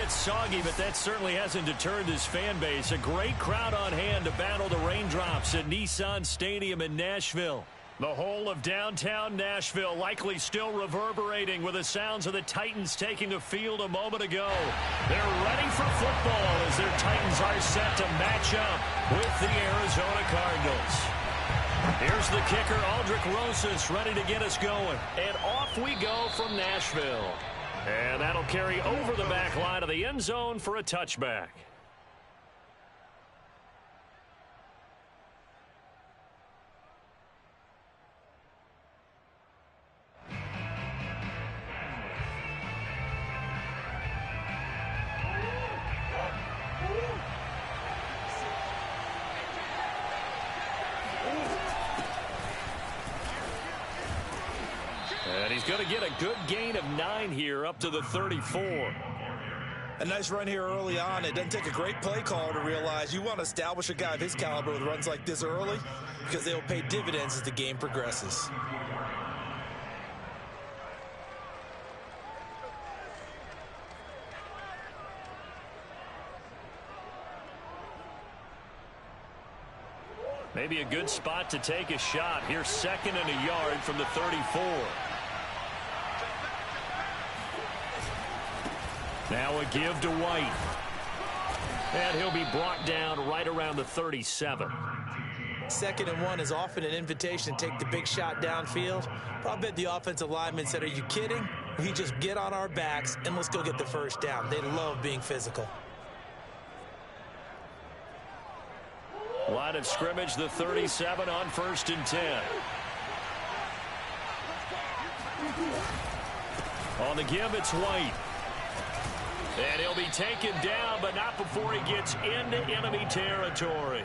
gets soggy, but that certainly hasn't deterred this fan base. A great crowd on hand to battle the raindrops at Nissan Stadium in Nashville. The whole of downtown Nashville likely still reverberating with the sounds of the Titans taking the field a moment ago. They're ready for football as their Titans are set to match up with the Arizona Cardinals. Here's the kicker, Aldrick Rosas, ready to get us going. And off we go from Nashville. And that'll carry over the back line of the end zone for a touchback. And he's going to get a good gain of 9 here up to the 34. A nice run here early on. It doesn't take a great play caller to realize you want to establish a guy of his caliber with runs like this early because they'll pay dividends as the game progresses. Maybe a good spot to take a shot. Here's 2nd and a yard from the 34. Now a give to White. And he'll be brought down right around the 37. 2nd and 1 is often an invitation to take the big shot downfield. But I bet the offensive lineman said, are you kidding? We just get on our backs and let's go get the first down. They love being physical. Line of scrimmage, the 37 on 1st and 10. On the give, it's White. And he'll be taken down, but not before he gets into enemy territory.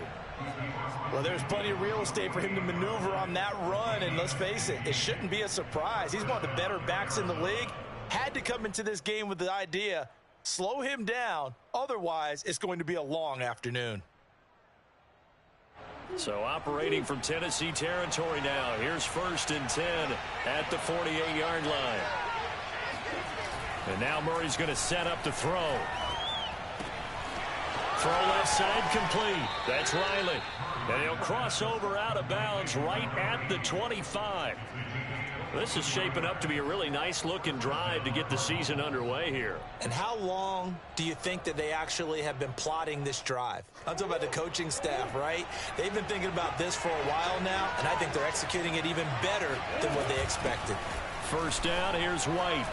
Well, there's plenty of real estate for him to maneuver on that run, and let's face it, it shouldn't be a surprise. He's one of the better backs in the league. Had to come into this game with the idea, slow him down, otherwise it's going to be a long afternoon. So operating from Tennessee territory now. Here's 1st and 10 at the 48-yard line. And now Murray's going to set up to throw. Throw left side complete. That's Riley. And he'll cross over out of bounds right at the 25. This is shaping up to be a really nice-looking drive to get the season underway here. And how long do you think that they actually have been plotting this drive? I'm talking about the coaching staff, right? They've been thinking about this for a while now, and I think they're executing it even better than what they expected. 1st down, here's White.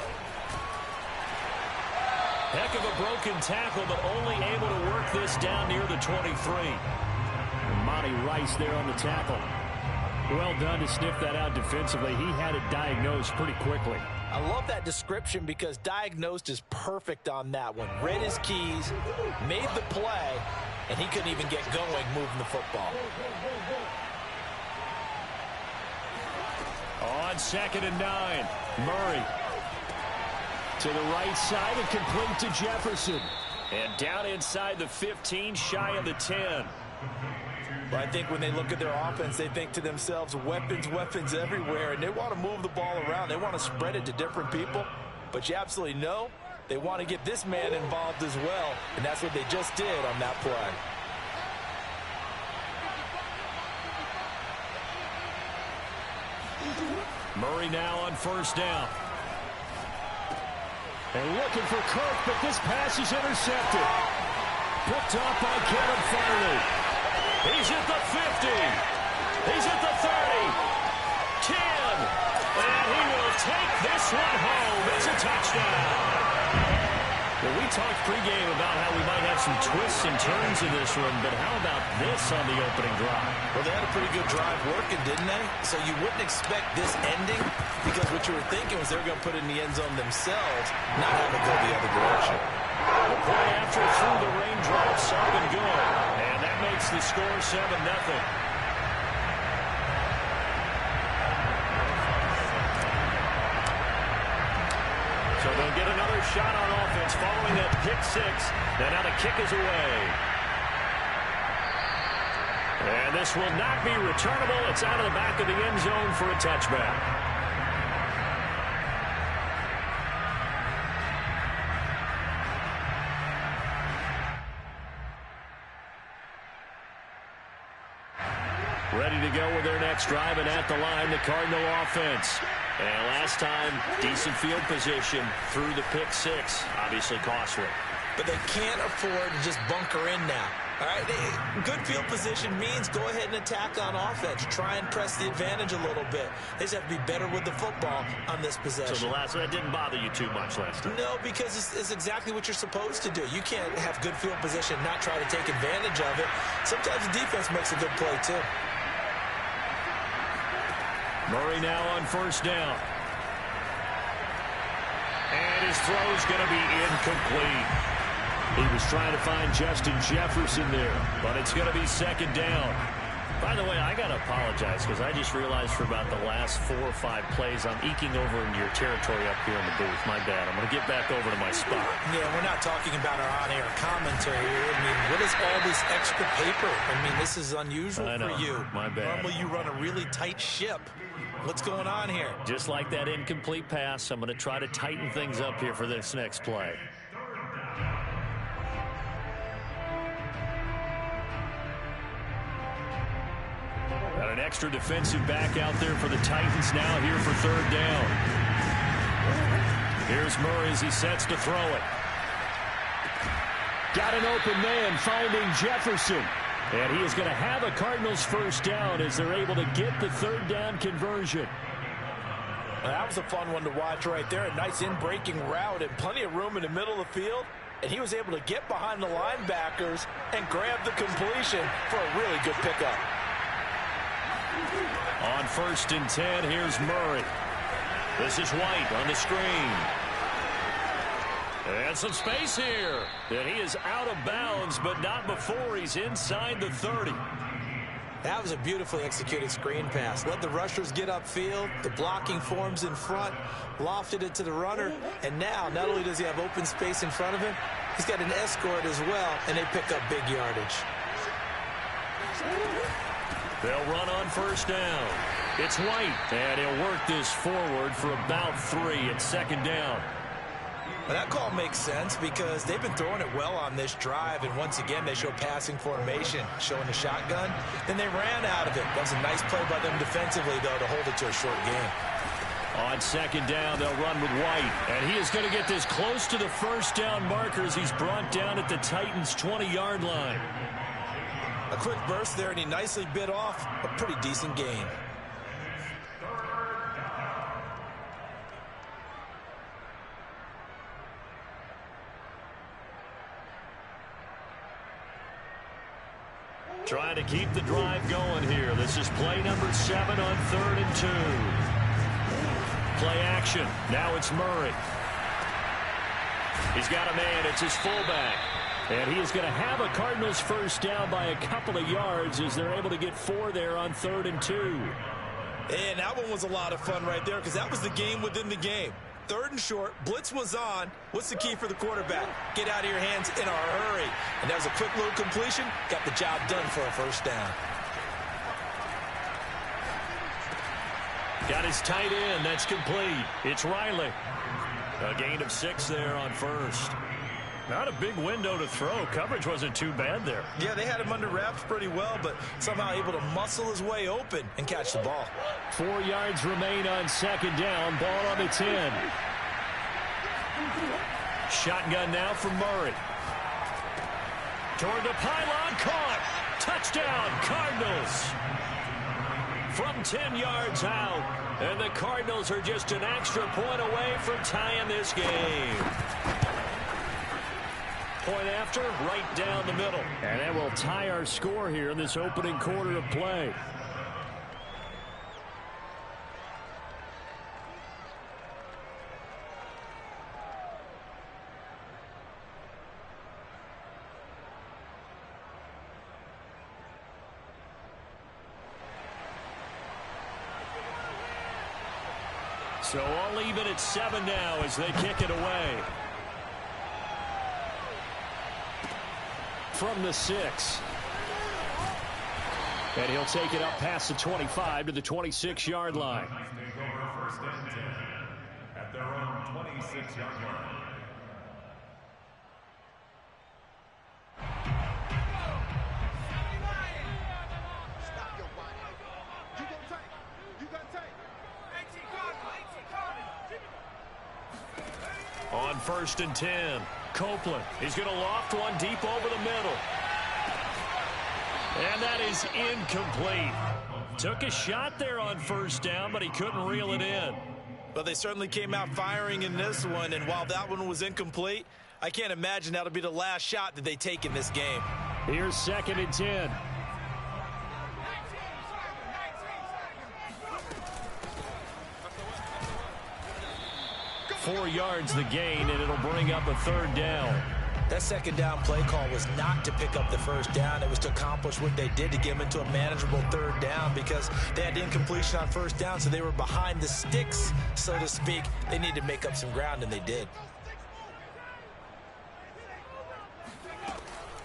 Heck of a broken tackle, but only able to work this down near the 23. And Monty Rice there on the tackle. Well done to sniff that out defensively. He had it diagnosed pretty quickly. I love that description because diagnosed is perfect on that one. Read his keys, made the play, and he couldn't even get going moving the football. On 2nd and 9, Murray. To the right side and complete to Jefferson. And down inside the 15, shy of the 10. But I think when they look at their offense, they think to themselves, weapons, weapons everywhere, and they want to move the ball around. They want to spread it to different people. But you absolutely know they want to get this man involved as well, and that's what they just did on that play. Murray now on 1st down. And looking for Kirk, but this pass is intercepted. Picked off by Kevin Farley. He's at the 50. He's at the 30. 10. And he will take this one home. It's a touchdown. Well, we talked pregame about how we might have some twists and turns in this one, but how about this on the opening drive? Well, they had a pretty good drive working, didn't they? So you wouldn't expect this ending because what you were thinking was they were going to put it in the end zone themselves, not have it go the other direction. The play after through the raindrops up and good. And that makes the score 7-0. So they'll get another shot on offense following that pick 6. And now the kick is away. And this will not be returnable. It's out of the back of the end zone for a touchback. Ready to go with their next drive, and at the line, the Cardinal offense. And last time, decent field position through the pick six. Obviously costly. But they can't afford to just bunker in now. All right, good field position means go ahead and attack on offense. Try and press the advantage a little bit. They just have to be better with the football on this possession. So that didn't bother you too much last time? No, because it's exactly what you're supposed to do. You can't have good field position and not try to take advantage of it. Sometimes the defense makes a good play, too. Murray now on first down. And his throw's going to be incomplete. He was trying to find Justin Jefferson there, but it's going to be second down. By the way, I got to apologize because I just realized for about the last 4 or 5 plays, I'm eking over into your territory up here in the booth. My bad. I'm going to get back over to my spot. Yeah, we're not talking about our on-air commentary here. I mean, what is all this extra paper? I mean, this is unusual for you. My bad. Normally you run a really tight ship. What's going on here? Just like that incomplete pass, I'm going to try to tighten things up here for this next play. Got an extra defensive back out there for the Titans now here for third down. Here's Murray as he sets to throw it. Got an open man finding Jefferson. And he is going to have a Cardinals first down as they're able to get the third down conversion. Well, that was a fun one to watch right there. A nice in-breaking route and plenty of room in the middle of the field. And he was able to get behind the linebackers and grab the completion for a really good pickup. On 1st and 10, here's Murray. This is White on the screen. And some space here. And he is out of bounds, but not before he's inside the 30. That was a beautifully executed screen pass. Let the rushers get upfield. The blocking forms in front. Lofted it to the runner. And now, not only does he have open space in front of him, he's got an escort as well, and they pick up big yardage. They'll run on first down. It's White, and he'll work this forward for about 3 at second down. Well, that call makes sense because they've been throwing it well on this drive, and once again they show passing formation, showing the shotgun. Then they ran out of it. That was a nice play by them defensively, though, to hold it to a short game. On second down, they'll run with White, and he is going to get this close to the first down markers. He's brought down at the Titans' 20-yard line. A quick burst there, and he nicely bit off a pretty decent gain. Trying to keep the drive going here. This is play number 7 on 3rd and 2. Play action. Now it's Murray. He's got a man. It's his fullback. And he is going to have a Cardinals first down by a couple of yards as they're able to get 4 there on 3rd and 2. And that one was a lot of fun right there because that was the game within the game. 3rd and short, blitz was on. What's the key for the quarterback? Get out of your hands in a hurry. And that was a quick little completion. Got the job done for a first down. Got his tight end. That's complete. It's Riley. A gain of 6 there on first. Not a big window to throw. Coverage wasn't too bad there. Yeah, they had him under wraps pretty well, but somehow able to muscle his way open and catch the ball. 4 yards remain on second down. Ball on the 10. Shotgun now from Murray. Toward the pylon, caught. Touchdown, Cardinals. From 10 yards out, and the Cardinals are just an extra point away from tying this game. Point after, right down the middle. And that will tie our score here in this opening quarter of play. So all even at 7 now as they kick it away. From the 6. And he'll take it up past the 25 to the 26-yard line. First and 10 at their own 26-yard line. On 1st and 10, Copeland. He's going to loft one deep over the middle. And that is incomplete. Took a shot there on 1st down, but he couldn't reel it in. But they certainly came out firing in this one, and while that one was incomplete, I can't imagine that'll be the last shot that they take in this game. Here's 2nd and 10. Four yards the gain, and it'll bring up a 3rd down. That 2nd down play call was not to pick up the 1st down. It was to accomplish what they did to get them into a manageable 3rd down because they had incompletion on 1st down, so they were behind the sticks, so to speak. They needed to make up some ground, and they did.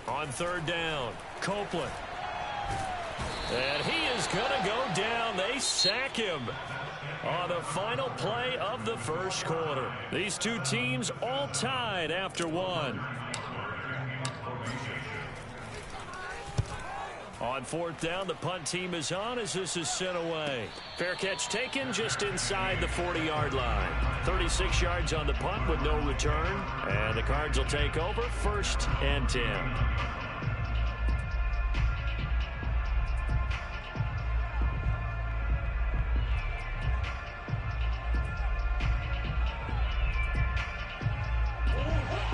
On 3rd down, Copeland. And he is going to go down. They sack him on the final play of the 1st quarter. These two teams all tied after one. On 4th down, the punt team is on as this is sent away. Fair catch taken just inside the 40-yard line. 36 yards on the punt with no return. And the Cards will take over 1st and 10.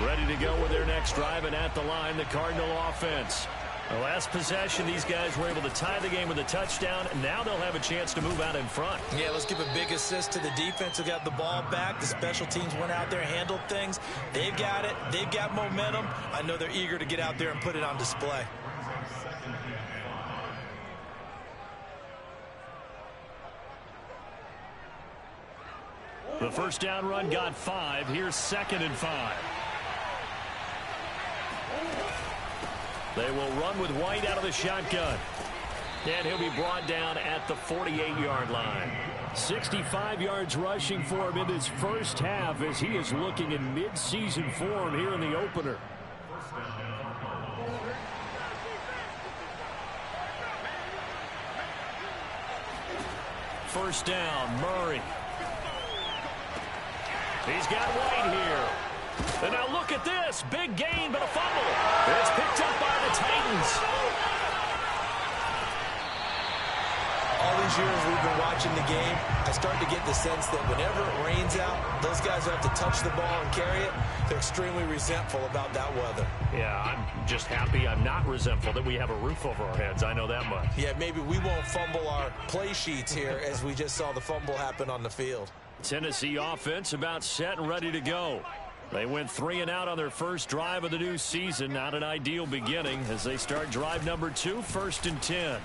Ready to go with their next drive, and at the line, the Cardinal offense. The last possession, these guys were able to tie the game with a touchdown, and now they'll have a chance to move out in front. Yeah, let's give a big assist to the defense who got the ball back. The special teams went out there, handled things. They've got it. They've got momentum. I know they're eager to get out there and put it on display. The 1st down run got 5. Here's 2nd and 5. They will run with White out of the shotgun. And he'll be brought down at the 48-yard line. 65 yards rushing for him in his 1st half as he is looking in mid-season form here in the opener. First down, Murray. He's got White here. And now look at this. Big gain, but a fumble. It's picked up by the Titans. All these years we've been watching the game, I start to get the sense that whenever it rains out, those guys who have to touch the ball and carry it, they're extremely resentful about that weather. Yeah, I'm just happy I'm not resentful that we have a roof over our heads. I know that much. Yeah, maybe we won't fumble our play sheets here as we just saw the fumble happen on the field. Tennessee offense about set and ready to go. They went 3 and out on their first drive of the new season. Not an ideal beginning as they start drive number 2, 1st and 10.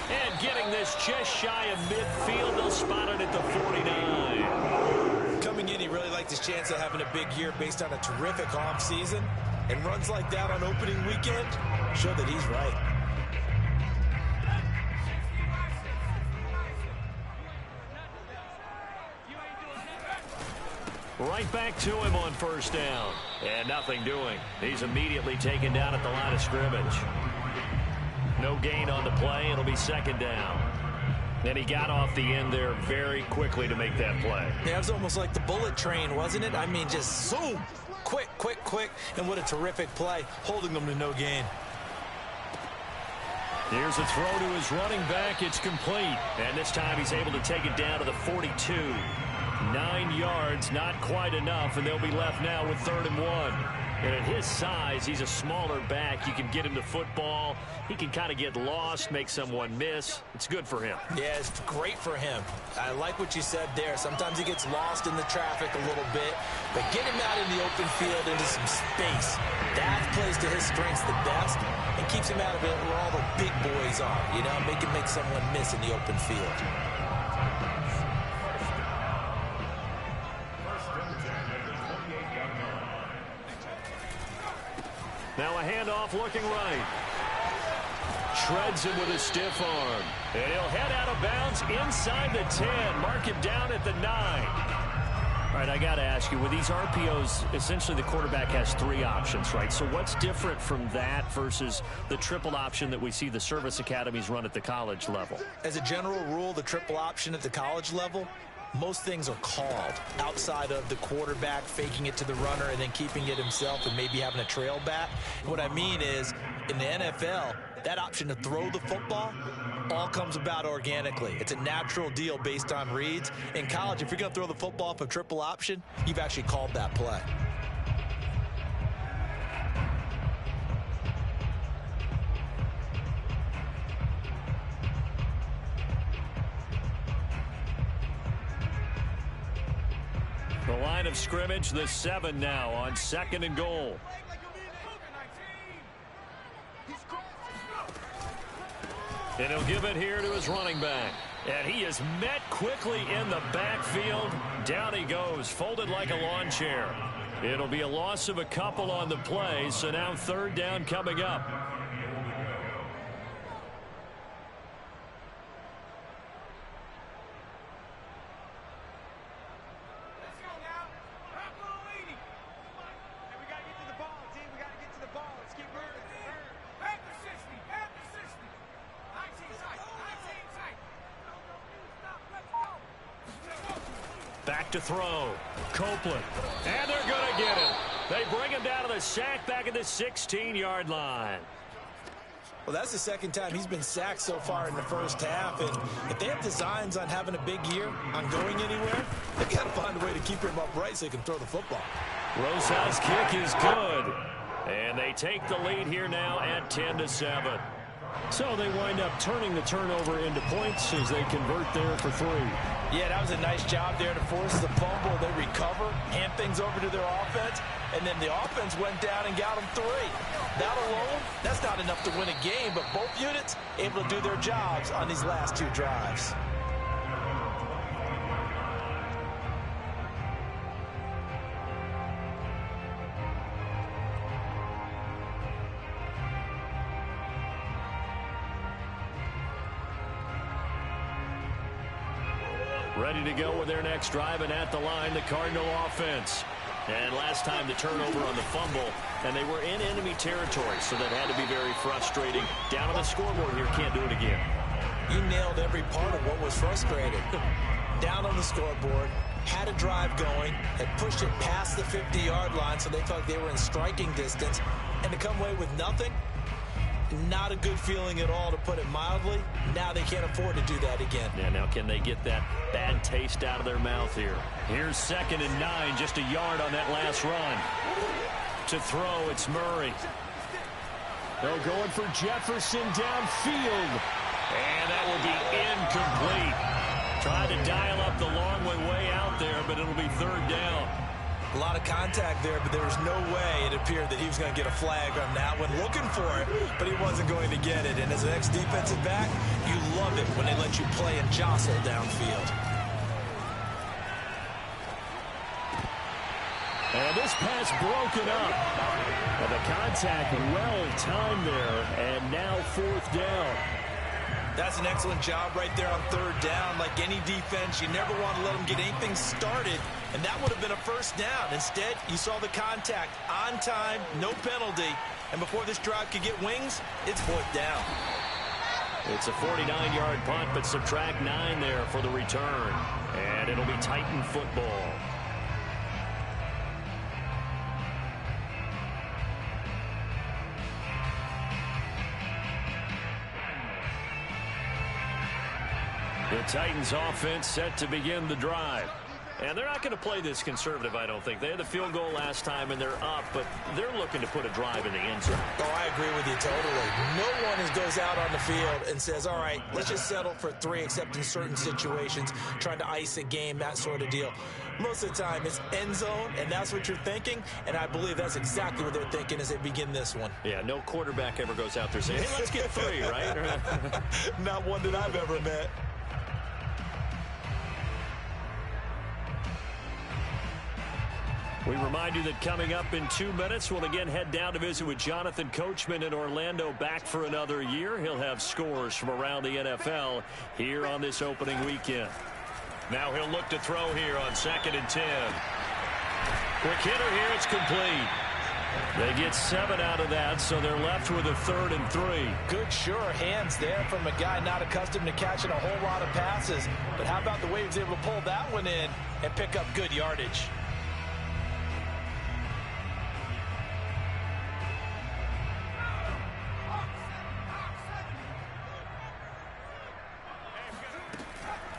And getting this just shy of midfield, they'll spot it at the 49. Coming in, he really liked his chance of having a big year based on a terrific offseason. And runs like that on opening weekend show that he's right. Right back to him on 1st down. And nothing doing. He's immediately taken down at the line of scrimmage. No gain on the play. It'll be 2nd down. And he got off the end there very quickly to make that play. Yeah, it was almost like the bullet train, wasn't it? I mean, just zoom. Quick, quick, quick. And what a terrific play, holding them to no gain. Here's a throw to his running back. It's complete. And this time he's able to take it down to the 42. 9 yards, not quite enough, and they'll be left now with 3rd and 1. And at his size, he's a smaller back. You can get him to football. He can kind of get lost, make someone miss. It's good for him. Yeah, it's great for him. I like what you said there. Sometimes he gets lost in the traffic a little bit, but get him out in the open field into some space. That plays to his strengths the best and keeps him out of it where all the big boys are, you know, make someone miss in the open field. Now a handoff looking right. Shreds him with a stiff arm. And he'll head out of bounds inside the 10. Mark him down at the 9. All right, I got to ask you, with these RPOs, essentially the quarterback has 3 options, right? So what's different from that versus the triple option that we see the service academies run at the college level? As a general rule, the triple option at the college level most things are called outside of the quarterback faking it to the runner and then keeping it himself and maybe having a trail back. What I mean is, in the NFL, that option to throw the football all comes about organically. It's a natural deal based on reads. In college, if you're going to throw the football off a triple option, you've actually called that play. The line of scrimmage, the 7 now on 2nd and goal. And he'll give it here to his running back. And he is met quickly in the backfield. Down he goes, folded like a lawn chair. It'll be a loss of a couple on the play, so now 3rd down coming up. Back to throw. Copeland. And they're going to get it. They bring him down to the sack back at the 16-yard line. Well, that's the 2nd time he's been sacked so far in the first half. And if they have designs on having a big year, on going anywhere, they've got to find a way to keep him upright so he can throw the football. Rosa's kick is good. And they take the lead here now at 10-7. So they wind up turning the turnover into points as they convert there for 3. Yeah, that was a nice job there to force the fumble. They recover, hand things over to their offense, and then the offense went down and got them 3. That alone, that's not enough to win a game, but both units able to do their jobs on these last 2 drives. Ready to go with their next drive, and at the line, the Cardinal offense. And last time the turnover on the fumble, and they were in enemy territory, so that had to be very frustrating. Down on the scoreboard here, can't do it again. You nailed every part of what was frustrating. Down on the scoreboard, had a drive going, had pushed it past the 50-yard line, so they felt they were in striking distance, and to come away with nothing, not a good feeling at all, to put it mildly. Now they can't afford to do that again. Yeah, now can they get that bad taste out of their mouth here? Here's 2nd and 9, just a yard on that last run. To throw, it's Murray. They're going for Jefferson downfield. And that will be incomplete. Tried to dial up the long way out there, but it'll be 3rd down. A lot of contact there, but there was no way it appeared that he was going to get a flag on that one. Looking for it, but he wasn't going to get it. And as an ex-defensive back, you love it when they let you play and jostle downfield. And this pass broken up. And the contact well timed there, and now 4th down. That's an excellent job right there on 3rd down. Like any defense, you never want to let them get anything started, and that would have been a 1st down. Instead, you saw the contact on time, no penalty, and before this drive could get wings, it's 4th down. It's a 49-yard punt, but subtract 9 there for the return, and it'll be Titan football. The Titans offense set to begin the drive. And they're not going to play this conservative, I don't think. They had the field goal last time, and they're up, but they're looking to put a drive in the end zone. Oh, I agree with you totally. No one goes out on the field and says, all right, let's just settle for 3, except in certain situations, trying to ice a game, that sort of deal. Most of the time, it's end zone, and that's what you're thinking, and I believe that's exactly what they're thinking as they begin this one. Yeah, no quarterback ever goes out there saying, hey, let's get 3, right? Not one that I've ever met. We remind you that coming up in 2 minutes, we'll again head down to visit with Jonathan Coachman in Orlando, back for another year. He'll have scores from around the NFL here on this opening weekend. Now he'll look to throw here on 2nd and 10. Quick hitter here, it's complete. They get 7 out of that, so they're left with a 3rd and 3. Good, sure hands there from a guy not accustomed to catching a whole lot of passes. But how about the way he was able to pull that one in and pick up good yardage?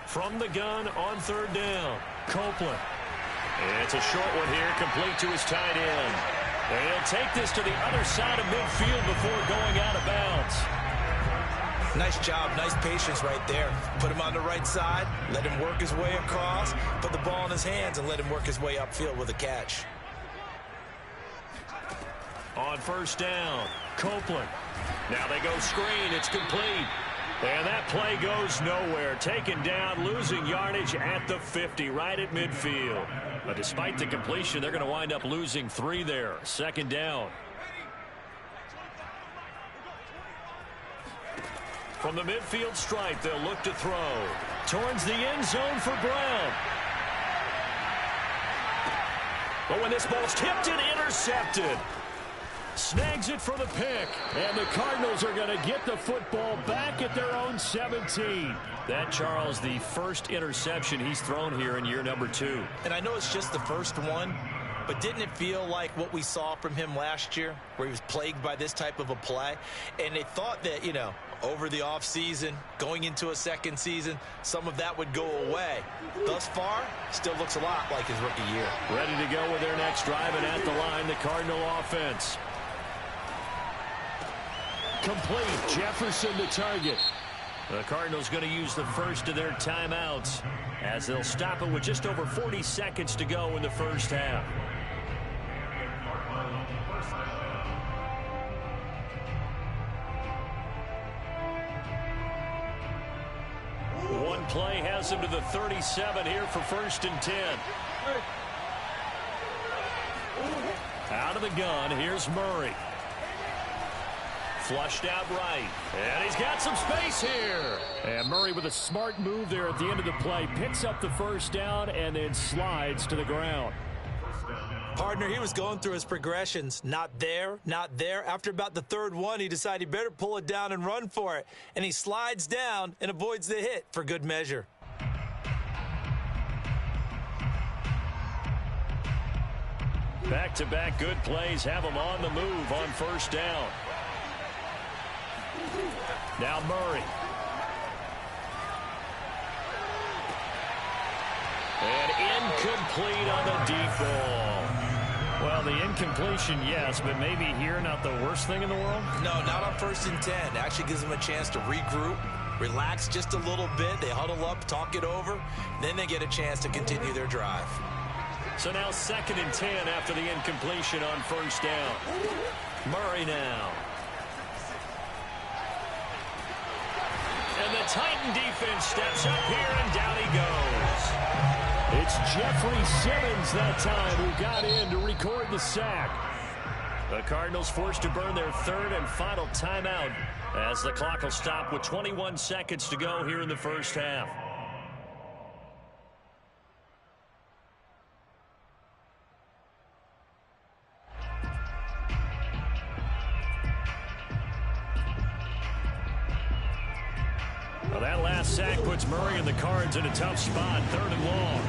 From the gun on 3rd down, Copeland. It's a short one here, complete to his tight end. They'll take this to the other side of midfield before going out of bounds. Nice job, nice patience right there. Put him on the right side, let him work his way across, put the ball in his hands, and let him work his way upfield with a catch. On 1st down, Copeland. Now they go screen, it's complete. And that play goes nowhere. Taken down, losing yardage at the 50, right at midfield. But despite the completion, they're going to wind up losing 3 there. 2nd down. From the midfield stripe, they'll look to throw. Towards the end zone for Brown. But when this ball's tipped and intercepted. Snags it for the pick. And the Cardinals are going to get the football back at their own 17. That, Charles, the first interception he's thrown here in year number 2. And I know it's just the first one, but didn't it feel like what we saw from him last year, where he was plagued by this type of a play? And they thought that, you know, over the offseason, going into a second season, some of that would go away. Thus far, still looks a lot like his rookie year. Ready to go with their next drive, and at the line, the Cardinal offense. Complete. Jefferson the target. The Cardinals going to use the first of their timeouts as they'll stop it with just over 40 seconds to go in the first half. One play has him to the 37 here for 1st and 10. Out of the gun, here's Murray. Flushed out right. And he's got some space here. And Murray with a smart move there at the end of the play. Picks up the 1st down and then slides to the ground. Partner, he was going through his progressions. Not there, not there. After about the 3rd one, he decided he better pull it down and run for it. And he slides down and avoids the hit for good measure. Back-to-back good plays have him on the move on 1st down. Now Murray. And incomplete on the deep ball. Well, the incompletion, yes, but maybe here not the worst thing in the world? No, not on 1st and 10. Actually gives them a chance to regroup, relax just a little bit. They huddle up, talk it over. Then they get a chance to continue their drive. So now 2nd and 10 after the incompletion on 1st down. Murray now. And the Titan defense steps up here, and down he goes. It's Jeffrey Simmons that time who got in to record the sack. The Cardinals forced to burn their 3rd and final timeout as the clock will stop with 21 seconds to go here in the first half. Well, that last sack puts Murray and the Cards in a tough spot, 3rd and long.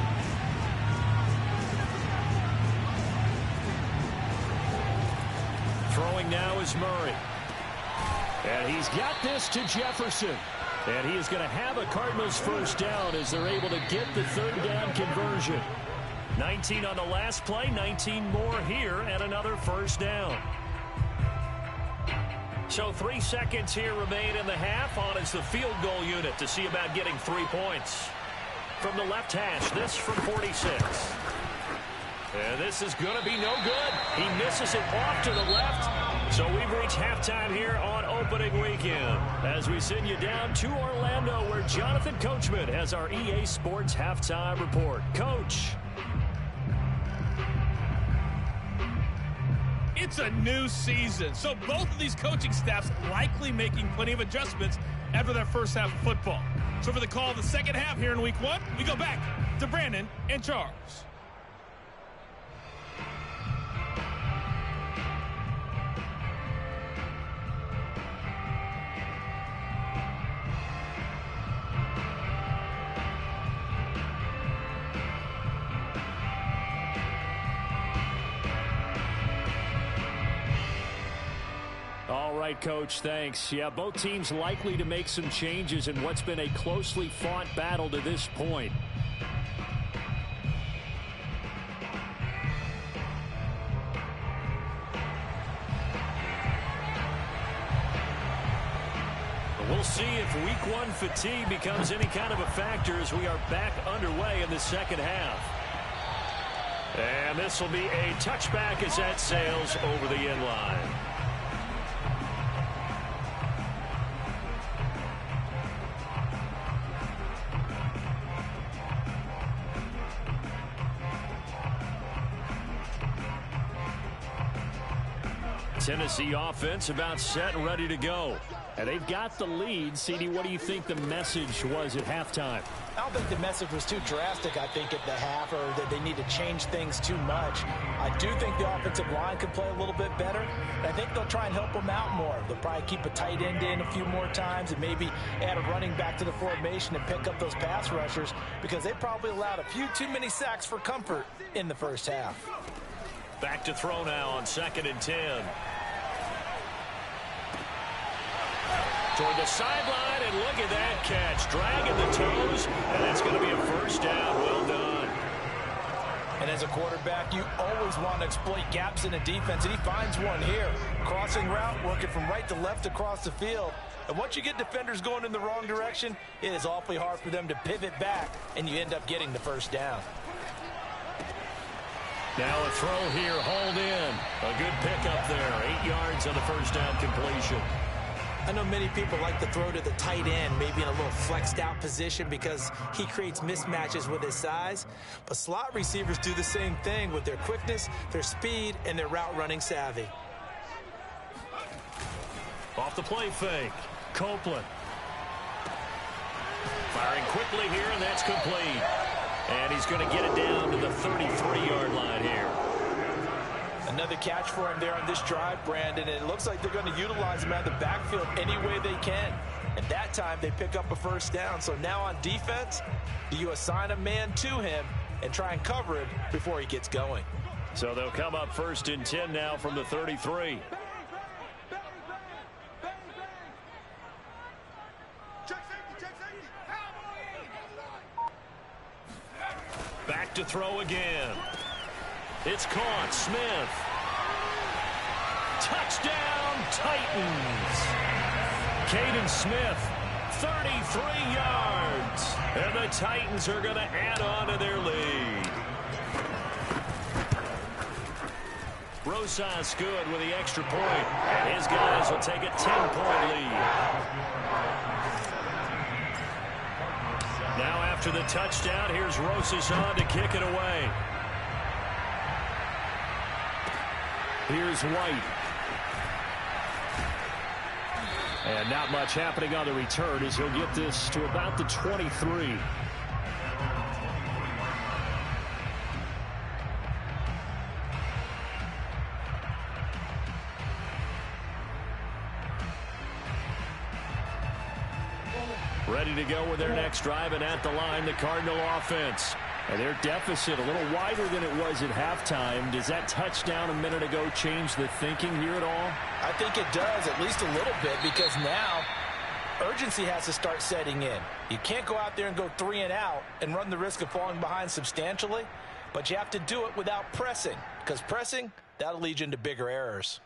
Throwing now is Murray. And he's got this to Jefferson. And he is going to have a Cardinals 1st down as they're able to get the 3rd down conversion. 19 on the last play, 19 more here, and another 1st down. So 3 seconds here remain in the half. On is the field goal unit to see about getting 3 points. From the left hash, this from 46. And this is going to be no good. He misses it off to the left. So we've reached halftime here on opening weekend as we send you down to Orlando where Jonathan Coachman has our EA Sports halftime report. Coach. It's a new season, so both of these coaching staffs likely making plenty of adjustments after their first half of football. So for the call of the second half here in week 1, we go back to Brandon and Charles. right, Coach. Thanks. Yeah, both teams likely to make some changes in what's been a closely fought battle to this point. We'll see if week one fatigue becomes any kind of a factor as we are back underway in the second half. And this will be a touchback as that sails over the end line. Tennessee offense about set and ready to go. And they've got the lead. CD, what do you think the message was at halftime? I don't think the message was too drastic, I think, at the half, or that they need to change things too much. I do think the offensive line could play a little bit better. And I think they'll try and help them out more. They'll probably keep a tight end in a few more times and maybe add a running back to the formation and pick up those pass rushers, because they probably allowed a few too many sacks for comfort in the first half. Back to throw now on 2nd and 10. Toward the sideline, and look at that catch. Dragging the toes, and it's going to be a first down. Well done. And as a quarterback, you always want to exploit gaps in a defense, and he finds one here. Crossing route, working from right to left across the field. And once you get defenders going in the wrong direction, it is awfully hard for them to pivot back, and you end up getting the first down. Now a throw here, hauled in. A good pickup there. 8 yards on the first down completion. I know many people like to throw to the tight end, maybe in a little flexed out position because he creates mismatches with his size. But slot receivers do the same thing with their quickness, their speed, and their route running savvy. Off the play fake, Copeland. Firing quickly here, and that's complete. And he's going to get it down to the 33-yard line here. Another catch for him there on this drive, Brandon, and it looks like they're going to utilize him out of the backfield any way they can. And that time they pick up a first down. So now on defense, do you assign a man to him and try and cover him before he gets going? So they'll come up 1st and 10 now from the 33. Back to throw again. It's caught. Smith. Touchdown, Titans. Caden Smith, 33 yards. And the Titans are going to add on to their lead. Rosas good with the extra point. And his guys will take a 10-point lead. Now after the touchdown, here's Rosas on to kick it away. Here's White. And not much happening on the return as he'll get this to about the 23. Ready to go with their next drive, and at the line, the Cardinal offense. And their deficit a little wider than it was at halftime. Does that touchdown a minute ago change the thinking here at all? I think it does, at least a little bit, because now urgency has to start setting in. You can't go out there and go 3 and out and run the risk of falling behind substantially, but you have to do it without pressing, because pressing, that'll lead you into bigger errors.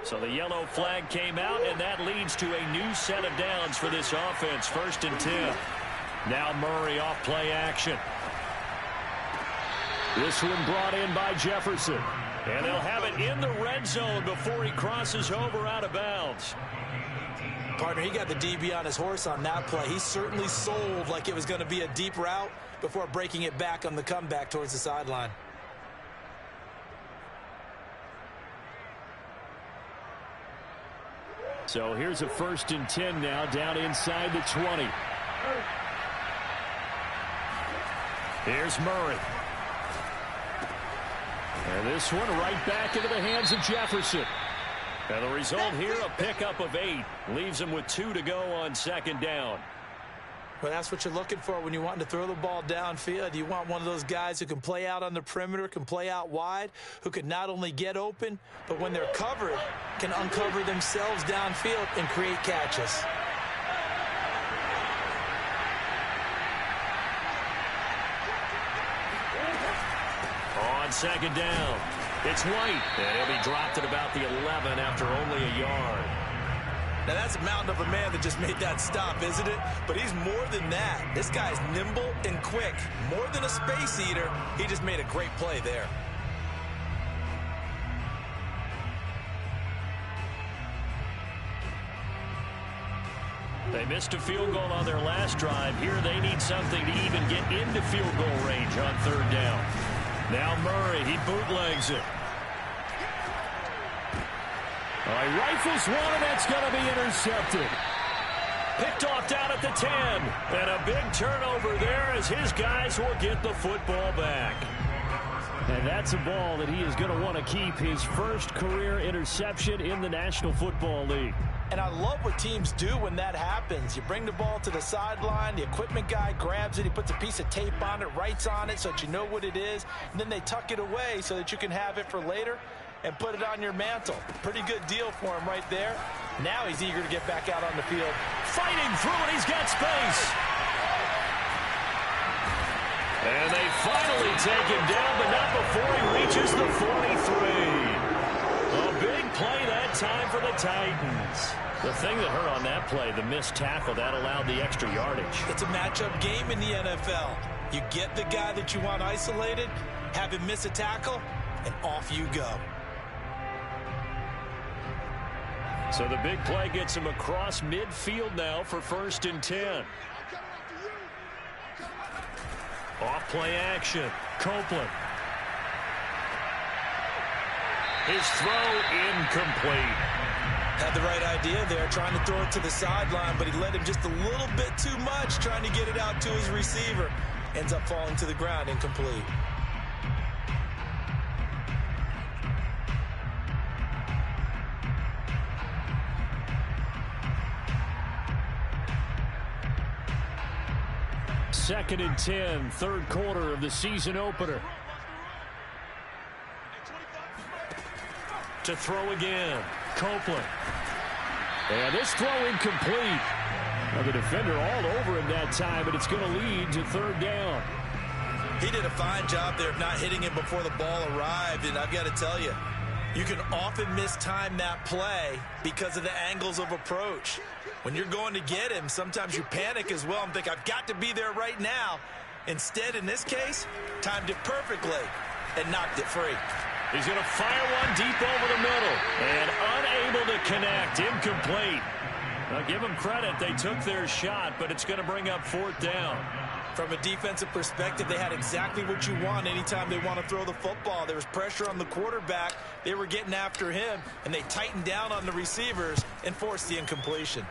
So the yellow flag came out, and that leads to a new set of downs for this offense. 1st and 10. Now Murray off play action. This one brought in by Jefferson. And they'll have it in the red zone before he crosses over out of bounds. Partner, he got the DB on his horse on that play. He certainly sold like it was going to be a deep route before breaking it back on the comeback towards the sideline. So here's a 1st and 10 now, down inside the 20. Here's Murray. And this one right back into the hands of Jefferson. And the result here, a pickup of 8. Leaves him with 2 to go on 2nd down. Well, that's what you're looking for when you want to throw the ball downfield. You want one of those guys who can play out on the perimeter, can play out wide, who can not only get open, but when they're covered, can uncover themselves downfield and create catches. On second down, it's White, and he'll be dropped at about the 11 after only a yard. Now, that's a mountain of a man that just made that stop, isn't it? But he's more than that. This guy's nimble and quick. More than a space eater, he just made a great play there. They missed a field goal on their last drive. Here they need something to even get into field goal range on third down. Now Murray, he bootlegs it. He rifles one, and that's going to be intercepted. Picked off down at the 10. And a big turnover there as his guys will get the football back. And that's a ball that he is going to want to keep, his first career interception in the National Football League. And I love what teams do when that happens. You bring the ball to the sideline, the equipment guy grabs it, he puts a piece of tape on it, writes on it so that you know what it is, and then they tuck it away so that you can have it for later and put it on your mantle. Pretty good deal for him right there. Now he's eager to get back out on the field. Fighting through it, he's got space. And they finally take him down, but not before he reaches the 43. A big play that time for the Titans. The thing that hurt on that play, the missed tackle, that allowed the extra yardage. It's a matchup game in the NFL. You get the guy that you want isolated, have him miss a tackle, and off you go. So the big play gets him across midfield now for 1st and 10. Off play action. Copeland. His throw incomplete. Had the right idea there, trying to throw it to the sideline, but he led him just a little bit too much, trying to get it out to his receiver. Ends up falling to the ground, incomplete. Second and 10, third quarter of the season opener. To throw again, Copeland. And this throw incomplete. Now the defender all over him that time, but it's going to lead to third down. He did a fine job there of not hitting him before the ball arrived, and I've got to tell you, you can often mistime that play because of the angles of approach. When you're going to get him, sometimes you panic as well and think, I've got to be there right now. Instead, in this case, timed it perfectly and knocked it free. He's going to fire one deep over the middle and unable to connect. Incomplete. Now, give them credit. They took their shot, but it's going to bring up 4th down. From a defensive perspective, they had exactly what you want anytime they want to throw the football. There was pressure on the quarterback. They were getting after him, and they tightened down on the receivers and forced the incompletion.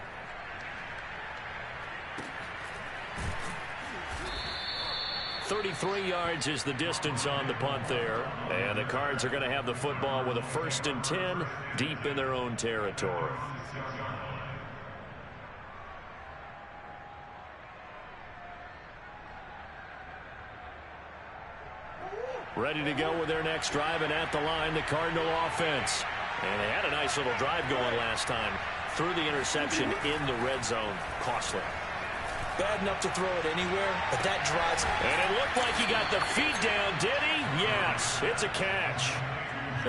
.33 yards is the distance on the punt there. And the Cards are going to have the football with a 1st and 10 deep in their own territory. Ready to go with their next drive, and at the line, the Cardinal offense. And they had a nice little drive going last time. Threw the interception in the red zone. Costly. Bad enough to throw it anywhere, but that drives. And it looked like he got the feet down, did he? Yes, it's a catch.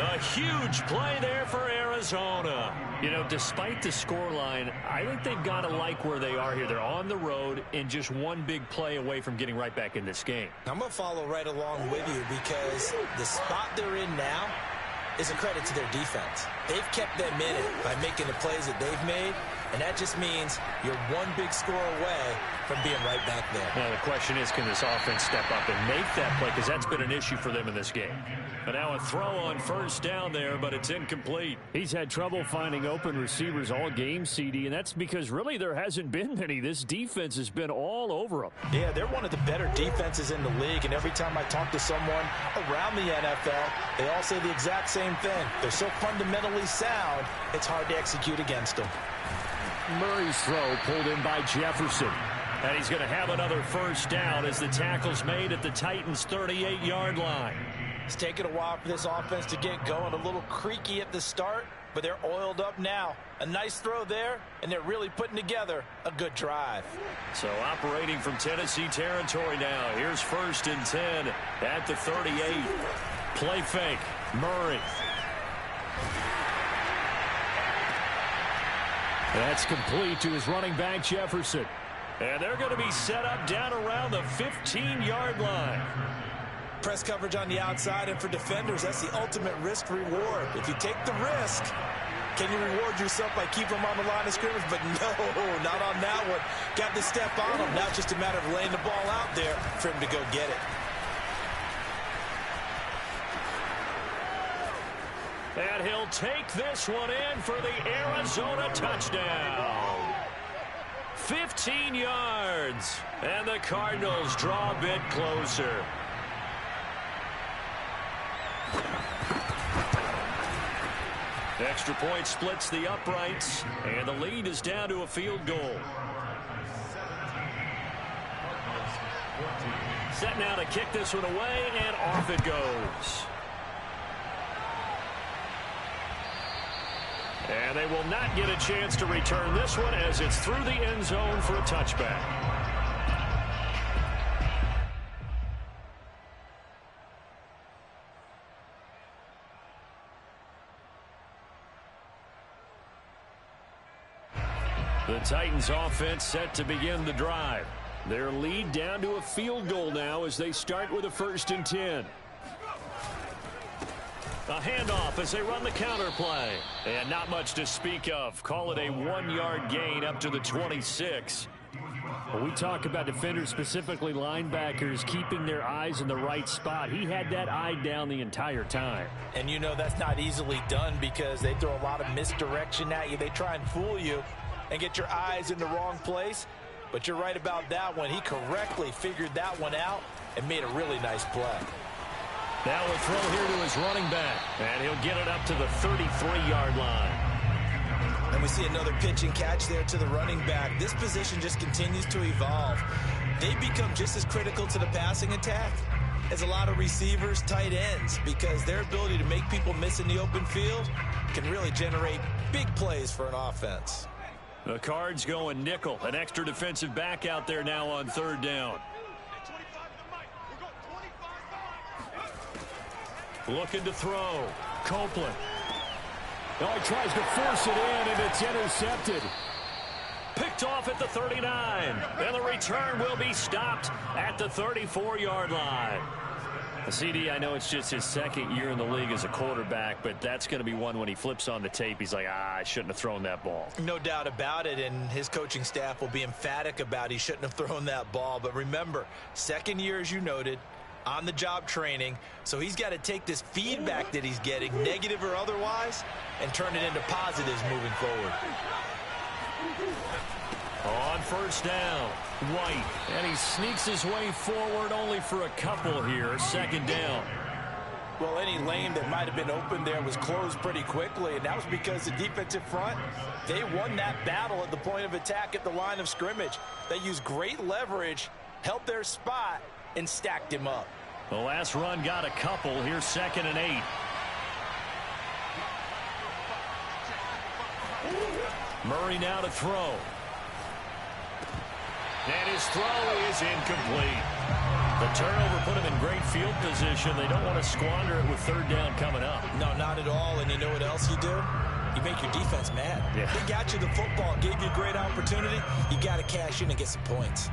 A huge play there for Arizona. You know, despite the scoreline, I think they've got to like where they are here. They're on the road and just one big play away from getting right back in this game. I'm going to follow right along with you because the spot they're in now is a credit to their defense. They've kept them in it by making the plays that they've made, and that just means you're one big score away from being right back there. Now the question is, can this offense step up and make that play? Because that's been an issue for them in this game. But now a throw on 1st down there, but it's incomplete. He's had trouble finding open receivers all game, CD, and that's because really there hasn't been many. This defense has been all over them. Yeah, they're one of the better defenses in the league, and every time I talk to someone around the NFL, they all say the exact same thing. They're so fundamentally sound, it's hard to execute against them. Murray's throw pulled in by Jefferson. And he's going to have another first down as the tackle's made at the Titans' 38-yard line. It's taken a while for this offense to get going. A little creaky at the start, but they're oiled up now. A nice throw there, and they're really putting together a good drive. So operating from Tennessee territory now. Here's 1st and 10 at the 38. Play fake. Murray. That's complete to his running back, Jefferson. And they're going to be set up down around the 15-yard line. Press coverage on the outside, and for defenders, that's the ultimate risk reward. If you take the risk, can you reward yourself by keeping them on the line of scrimmage? But no, not on that one. Got the step on him. Now it's just a matter of laying the ball out there for him to go get it. And he'll take this one in for the Arizona touchdown. 15 yards. And the Cardinals draw a bit closer. Extra point splits the uprights, and the lead is down to a field goal. Set now to kick this one away, and off it goes. And they will not get a chance to return this one as it's through the end zone for a touchback. The Titans offense set to begin the drive. Their lead down to a field goal now as they start with a 1st and 10. A handoff as they run the counter play. And not much to speak of. Call it a 1-yard gain up to the 26. When we talk about defenders, specifically linebackers, keeping their eyes in the right spot, he had that eye down the entire time. And you know that's not easily done because they throw a lot of misdirection at you. They try and fool you and get your eyes in the wrong place. But you're right about that one. He correctly figured that one out and made a really nice play. Now a throw here to his running back, and he'll get it up to the 33-yard line. And we see another pitch and catch there to the running back. This position just continues to evolve. They become just as critical to the passing attack as a lot of receivers, tight ends, because their ability to make people miss in the open field can really generate big plays for an offense. The Cards going nickel. An extra defensive back out there now on 3rd down. Looking to throw. Copeland. Oh, he tries to force it in, and it's intercepted. Picked off at the 39. And the return will be stopped at the 34-yard line. CD, I know it's just his 2nd year in the league as a quarterback, but that's going to be one when he flips on the tape. He's like, I shouldn't have thrown that ball. No doubt about it, and his coaching staff will be emphatic about he shouldn't have thrown that ball. But remember, 2nd year, as you noted, on-the-job training, so he's got to take this feedback that he's getting, negative or otherwise, and turn it into positives moving forward. On 1st down, White, and he sneaks his way forward only for a couple here. 2nd down. Well, any lane that might have been open there was closed pretty quickly, and that was because the defensive front, they won that battle at the point of attack at the line of scrimmage. They used great leverage, held their spot, and stacked him up. The last run got a couple. Here's 2nd and 8. Murray now to throw. And his throw is incomplete. The turnover put him in great field position. They don't want to squander it with 3rd down coming up. No, not at all. And you know what else you do? You make your defense mad. Yeah. They got you the football, gave you a great opportunity. You got to cash in and get some points.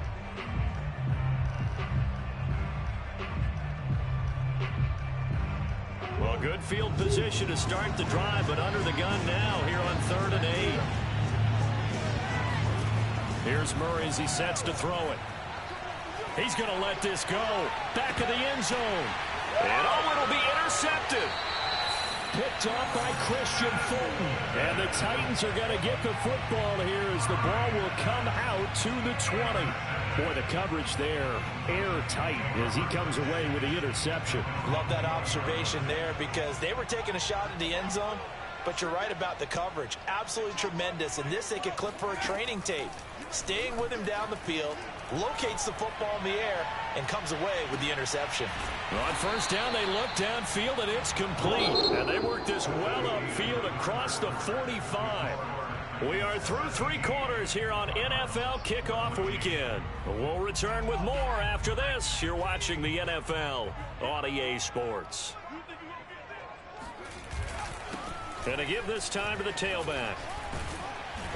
Well, good field position to start the drive, but under the gun now here on 3rd and 8. Here's Murray as he sets to throw it. He's going to let this go. Back of the end zone. And it'll be intercepted. Picked off by Christian Fulton. And the Titans are going to get the football here as the ball will come out to the 20. Boy, the coverage there, airtight as he comes away with the interception. Love that observation there because they were taking a shot at the end zone. but you're right about the coverage. Absolutely tremendous. And this they could clip for a training tape. Staying with him down the field, locates the football in the air, and comes away with the interception. Well, on first down, they look downfield, and it's complete. And they work this well upfield across the 45. We are through 3 quarters here on NFL Kickoff Weekend. We'll return with more after this. You're watching the NFL on EA Sports. Going to give this time to the tailback.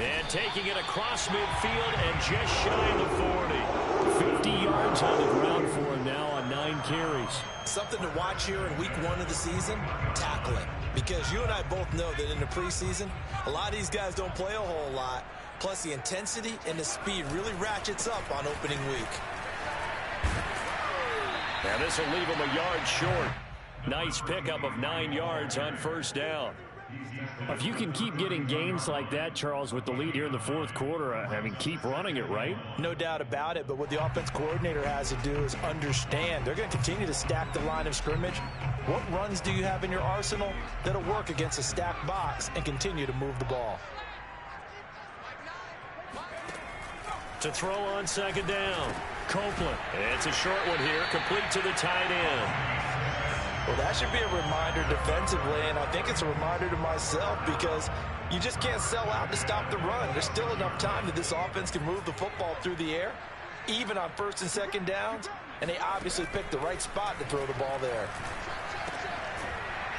And taking it across midfield and just shy of the 40. 50 yards on the ground for him now on 9 carries. Something to watch here in week 1 of the season, tackling. Because you and I both know that in the preseason, a lot of these guys don't play a whole lot. Plus the intensity and the speed really ratchets up on opening week. Now this will leave him a yard short. Nice pickup of 9 yards on first down. If you can keep getting gains like that, Charles, with the lead here in the 4th quarter, I mean, keep running it, right? No doubt about it, but what the offense coordinator has to do is understand. They're going to continue to stack the line of scrimmage. What runs do you have in your arsenal that'll work against a stacked box and continue to move the ball? To throw on second down, Copeland. It's a short one here, complete to the tight end. Well, that should be a reminder defensively, and I think it's a reminder to myself because you just can't sell out to stop the run. There's still enough time that this offense can move the football through the air, even on first and second downs, and they obviously picked the right spot to throw the ball there.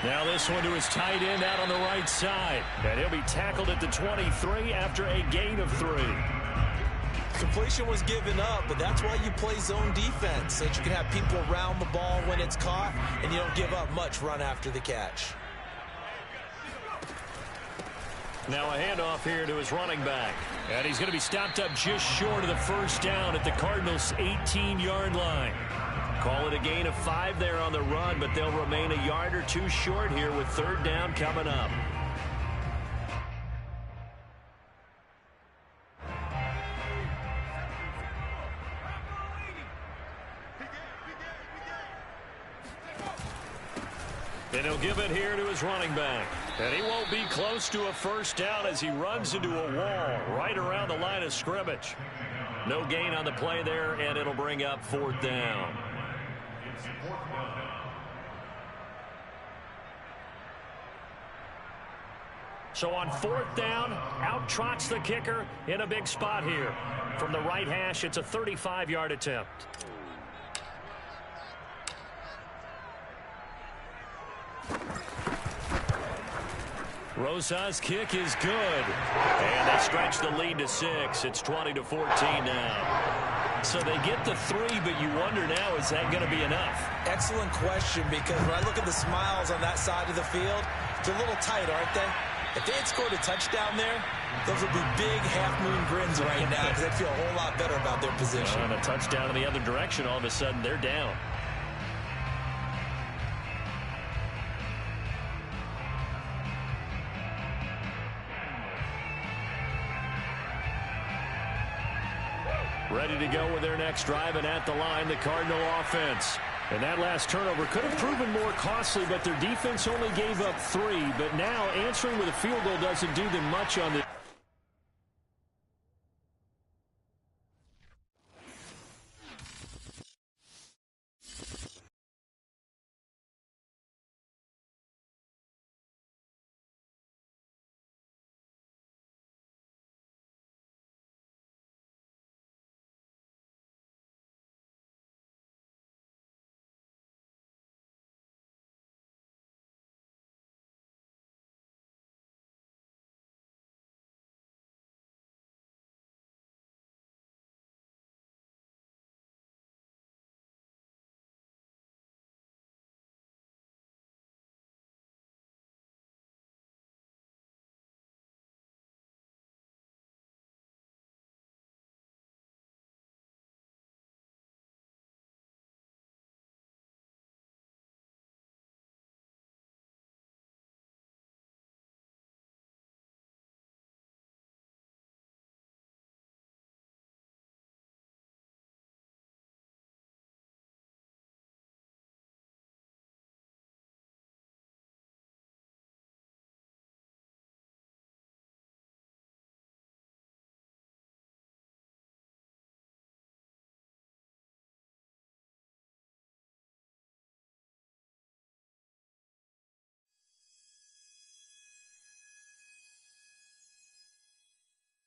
Now this one to his tight end out on the right side, and he'll be tackled at the 23 after a gain of 3. Completion was given up, but that's why you play zone defense, so that you can have people around the ball when it's caught, and you don't give up much run after the catch. Now a handoff here to his running back, and he's going to be stopped up just short of the first down at the Cardinals' 18-yard line. Call it a gain of 5 there on the run, but they'll remain a yard or 2 short here with third down coming up. And he'll give it here to his running back. And he won't be close to a first down as he runs into a wall right around the line of scrimmage. No gain on the play there, and it'll bring up 4th down. So on 4th down, out trots the kicker in a big spot here. From the right hash, it's a 35-yard attempt. Rosa's kick is good. And they stretch the lead to 6. It's 20-14 now. So they get the 3, but you wonder now, is that going to be enough? Excellent question, because when I look at the smiles on that side of the field, they're a little tight, aren't they? If they had scored a touchdown there, those would be big half-moon grins right now because they'd feel a whole lot better about their position. And a touchdown in the other direction, all of a sudden they're down. Ready to go with their next drive, and at the line, the Cardinal offense. And that last turnover could have proven more costly, but their defense only gave up 3. But now answering with a field goal doesn't do them much on the